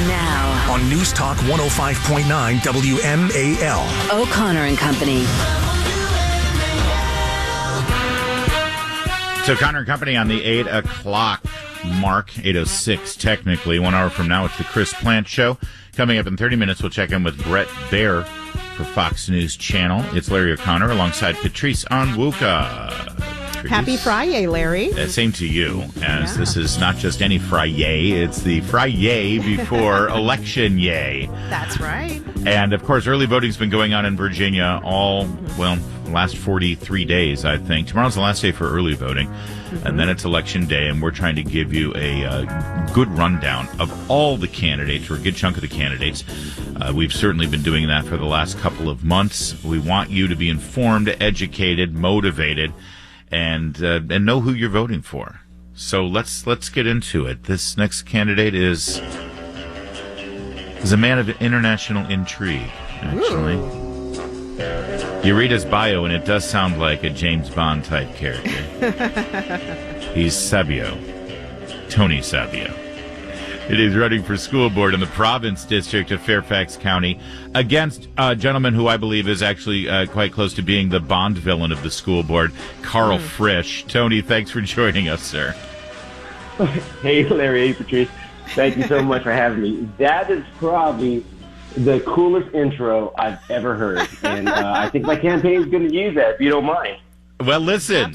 Now on News Talk 105.9 WMAL. O'Connor and Company. So O'Connor and Company on the 8 o'clock mark, 8:06 technically. 1 hour from now, it's the Chris Plant Show. Coming up in 30 minutes, we'll check in with Brett Baer for Fox News Channel. It's Larry O'Connor alongside Patrice Onwuka. Happy Friday, Larry. Same to you, as this is not just any Friday, it's the Friday before Election Yay. That's right. And, of course, early voting's been going on in Virginia last 43 days, I think. Tomorrow's the last day for early voting, and then it's Election Day, and we're trying to give you a good rundown of all the candidates, or a good chunk of the candidates. We've certainly been doing that for the last couple of months. We want you to be informed, educated, motivated, and know who you're voting for. So let's get into it. This next candidate is a man of international intrigue, actually. Ooh. You read his bio, and it does sound like a James Bond type character. He's Sabio, Tony Sabio. It is running for school board in the Province District of Fairfax County against a gentleman who I believe is actually quite close to being the Bond villain of the school board, Carl Frisch. Tony, thanks for joining us, sir. Hey, Larry. Hey, Patrice. Thank you so much for having me. That is probably the coolest intro I've ever heard. And I think my campaign is going to use that, if you don't mind. Well, listen,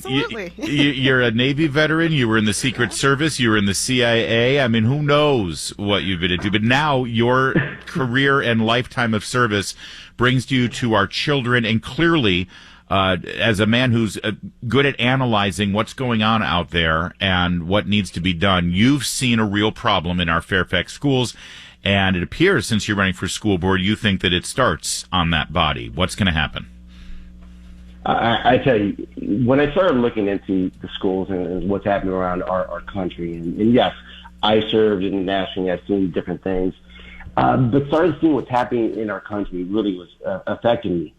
you're a Navy veteran. You were in the Secret Service. You were in the CIA. I mean, who knows what you've been into? But now your career and lifetime of service brings you to our children. And clearly, as a man who's good at analyzing what's going on out there and what needs to be done, you've seen a real problem in our Fairfax schools. And it appears, since you're running for school board, you think that it starts on that body. What's going to happen? I tell you, when I started looking into the schools and what's happening around our country, and yes, I served internationally, I've seen different things, but started seeing what's happening in our country really was affecting me.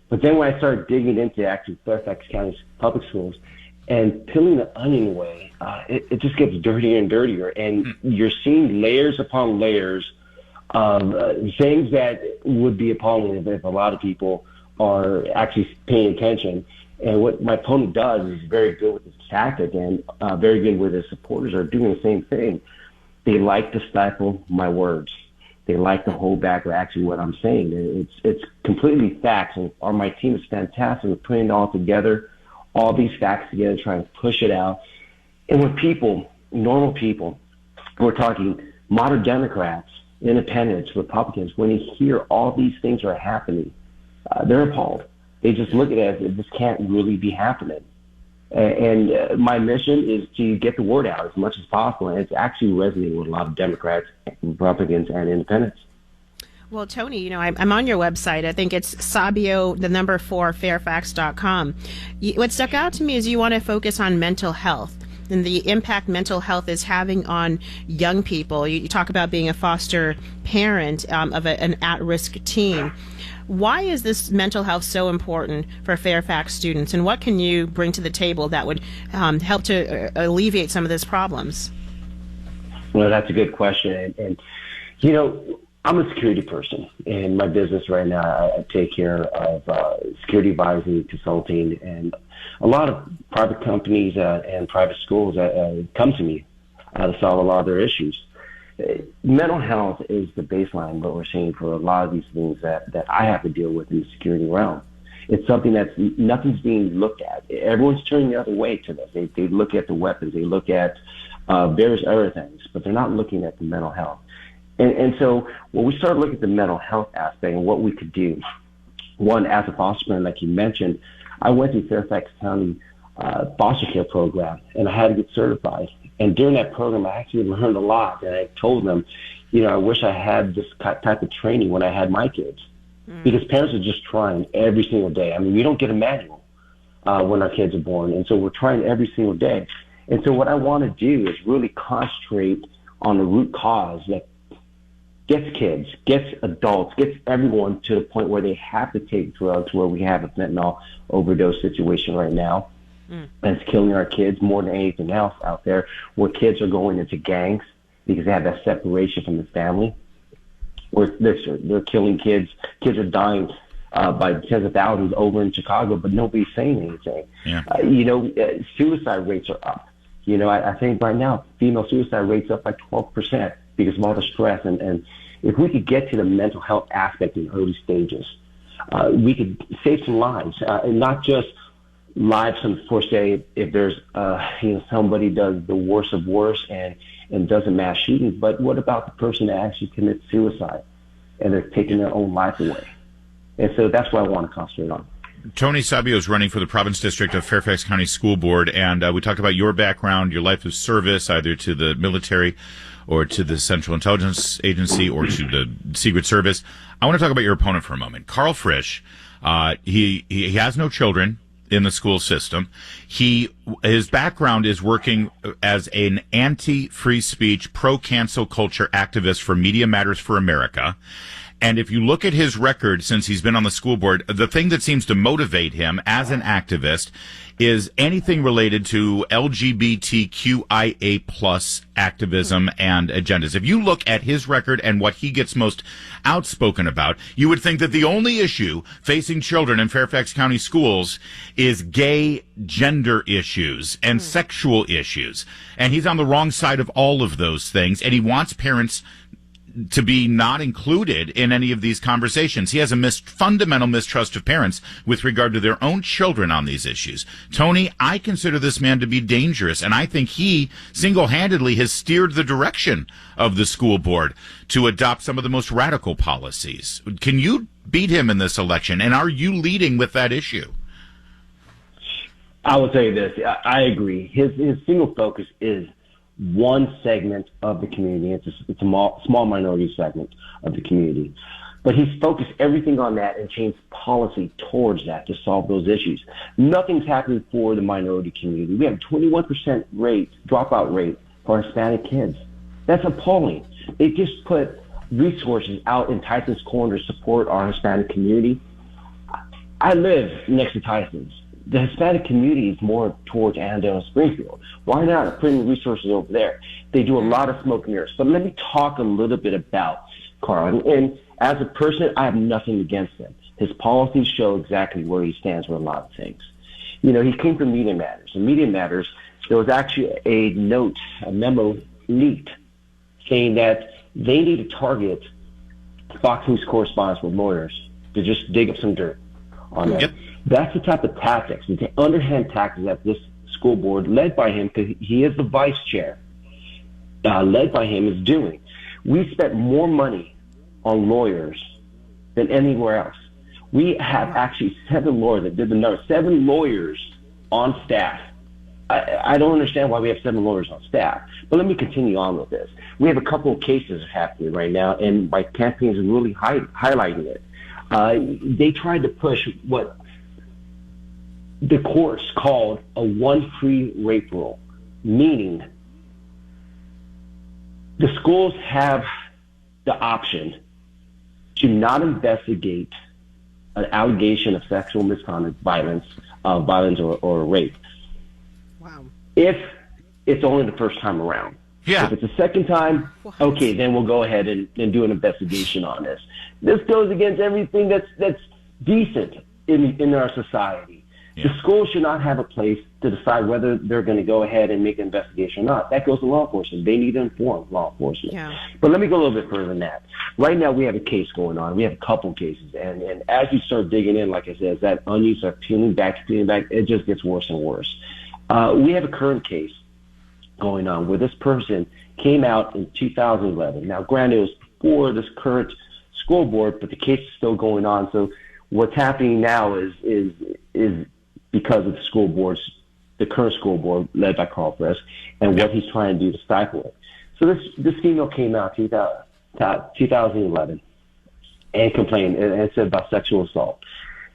But then when I started digging into actually Fairfax County's public schools and peeling the onion away, it just gets dirtier and dirtier, and you're seeing layers upon layers of things that would be appalling if a lot of people are actually paying attention. And what my opponent does is very good with his tactic, and very good with his supporters are doing the same thing. They like to stifle my words. They like to hold back actually what I'm saying. It's completely facts, and my team is fantastic with putting it all together, all these facts together, trying to push it out. And when people, normal people, we're talking modern Democrats, independents, Republicans, when they hear all these things are happening, they're appalled. They just look at it as this can't really be happening. And my mission is to get the word out as much as possible, and it's actually resonating with a lot of Democrats, Republicans, and independents. Well, Tony, I'm on your website. I think it's Sabio, 4, Fairfax.com. What stuck out to me is you want to focus on mental health and the impact mental health is having on young people. You talk about being a foster parent of an at-risk teen. Why is this mental health so important for Fairfax students, and what can you bring to the table that would help to alleviate some of these problems? Well, that's a good question. And I'm a security person. In my business right now, I take care of security advising, consulting, and a lot of private companies and private schools come to me to solve a lot of their issues. Mental health is the baseline, what we're seeing for a lot of these things that I have to deal with in the security realm. It's something nothing's being looked at. Everyone's turning the other way to this. They look at the weapons, they look at various other things, but they're not looking at the mental health. And so when we start looking at the mental health aspect and what we could do, one, as a foster parent, like you mentioned, I went through Fairfax County foster care program, and I had to get certified. And during that program, I actually learned a lot. And I told them, I wish I had this type of training when I had my kids. Because parents are just trying every single day. I mean, we don't get a manual when our kids are born. And so we're trying every single day. And so what I want to do is really concentrate on the root cause that gets kids, gets adults, gets everyone to the point where they have to take drugs, where we have a fentanyl overdose situation right now. That's killing our kids more than anything else out there, where kids are going into gangs because they have that separation from the family. where they're killing kids. Kids are dying by tens of thousands over in Chicago, but nobody's saying anything. Yeah. Suicide rates are up. I think right now female suicide rates up by 12% because of all the stress. And if we could get to the mental health aspect in early stages, we could save some lives, and not just lives for say if there's somebody does the worst of worst and does a mass shooting, but what about the person that actually commits suicide and they're taking their own life away? And so that's what I want to concentrate on. Tony Sabio is running for the Province District of Fairfax County School Board, and we talked about your background, your life of service, either to the military or to the Central Intelligence Agency or to the Secret Service. I want to talk about your opponent for a moment. Carl Frisch, he has no children in the school system. His background is working as an anti-free speech, pro-cancel culture activist for Media Matters for America. And if you look at his record since he's been on the school board, the thing that seems to motivate him as an activist is anything related to LGBTQIA plus activism and agendas. If you look at his record and what he gets most outspoken about, you would think that the only issue facing children in Fairfax County schools is gay gender issues and sexual issues. And he's on the wrong side of all of those things, and he wants parents to be not included in any of these conversations. He has a fundamental mistrust of parents with regard to their own children on these issues. Tony, I consider this man to be dangerous, and I think he single-handedly has steered the direction of the school board to adopt some of the most radical policies. Can you beat him in this election, and are you leading with that issue? I will tell you this. I agree. His single focus is one segment of the community. It's a small minority segment of the community. But he's focused everything on that and changed policy towards that to solve those issues. Nothing's happening for the minority community. We have a 21% dropout rate for Hispanic kids. That's appalling. They just put resources out in Tyson's Corner to support our Hispanic community. I live next to Tyson's. The Hispanic community is more towards Annandale and Springfield. Why not putting resources over there? They do a lot of smoke and mirrors. But let me talk a little bit about Carl. And as a person, I have nothing against him. His policies show exactly where he stands with a lot of things. He came from Media Matters. In Media Matters, there was actually a memo leaked, saying that they need to target Fox News correspondents with lawyers to just dig up some dirt on them. Yep. That's the type of tactics, the underhand tactics that this school board, led by him, because he is the vice chair, led by him, is doing. We spent more money on lawyers than anywhere else. We have actually 7 lawyers that did the number, 7 lawyers on staff. I don't understand why we have 7 lawyers on staff. But let me continue on with this. We have a couple of cases happening right now, and my campaign is really highlighting it. They tried to push what the courts called a one-free rape rule, meaning the schools have the option to not investigate an allegation of sexual misconduct, violence or rape. Wow. If it's only the first time around. Yeah. If it's the second time, okay, then we'll go ahead and do an investigation on this. This goes against everything that's decent in our society. Yeah. The school should not have a place to decide whether they're going to go ahead and make an investigation or not. That goes to law enforcement. They need to inform law enforcement. Yeah. But let me go a little bit further than that. Right now, we have a case going on. We have a couple cases. And as you start digging in, like I said, as that onion starts peeling back, it just gets worse and worse. We have a current case going on where this person came out in 2011. Now, granted, it was before this current school board, but the case is still going on. So what's happening now is because of the current school board led by Carl Frisch and what he's trying to do to stifle it. So this female came out in 2011 and complained and said about sexual assault.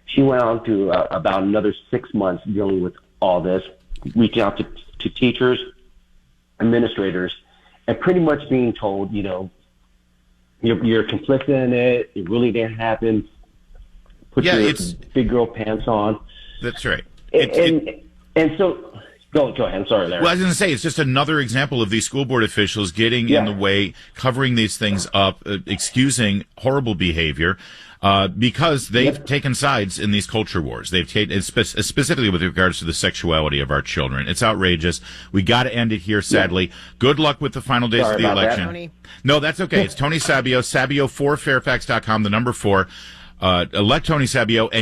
She went on to about another 6 months dealing with all this, reaching out to teachers, administrators, and pretty much being told, you're complicit in it. It really didn't happen. Put your big girl pants on. That's right. And so Go ahead. I'm sorry, Larry. Well, I was going to say, it's just another example of these school board officials getting in the way, covering these things up, excusing horrible behavior, because they've taken sides in these culture wars. They've taken, specifically with regards to the sexuality of our children. It's outrageous. We got to end it here, sadly. Good luck with the final days of the election. No, that's okay. It's Tony Sabio, Sabio4Fairfax.com, the number 4. Elect Tony Sabio. And